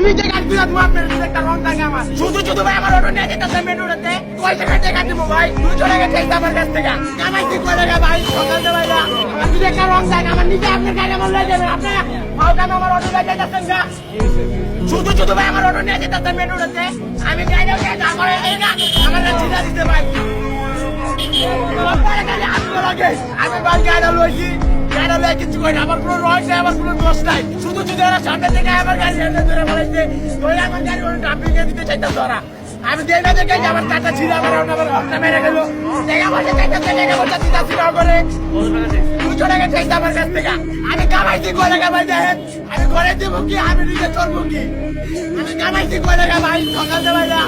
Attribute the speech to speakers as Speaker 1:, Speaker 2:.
Speaker 1: নিজে গাড়ি তুই তোমার একটা রং থাকে আমার শুধু শুধু ভাই আমার অটো নিয়ে যেতে মেট্রোতে পয়সা কাটে কাটবো ভাই 200 টাকা চাইছে আমার কাছ থেকে কামাই কি করে টাকা ভাই সকালে ভাই না আমার নিজে একটা রং থাকে আমার নিজে আপনার গাড়ি আমার লয়ে যাবেন আপনি মাওকান আমার অটো লয়ে যাইতেছেন গা শুধু শুধু ভাই আমার অটো নিয়ে যেতে মেট্রোতে আমি গাড়ি যা করে এই না আমার না চিন্তা দিতে ভাই আমি ভাই গাড়ি লইছি গাড়ি লয়ে কিছু কই না আমার কোনো রং নাই আমার কোনো দোষ নাই শুধু শুধু ওরা সামনে থেকে আমার গাড়ি ধরে বলাইছে ওই আমার গাড়ি ওরা ডাম্পিং দিতে চাইতেছে ওরা আমি দেই না দেখে আমার কাটা ছিল আমার হন্না মেরে গেল টাকা পয়সা চাইতেছে টাকা পয়সা দিতেছি না করে 200 টাকা চাইছে আমার কাছ থেকে আমি কামাইছি কয় টাকা ভাই দেখেন আমি ঘরে দেবো কি আমি নিজে চলবো কি আমি কামাইছি কয় টাকা ভাই সকাল ভাই না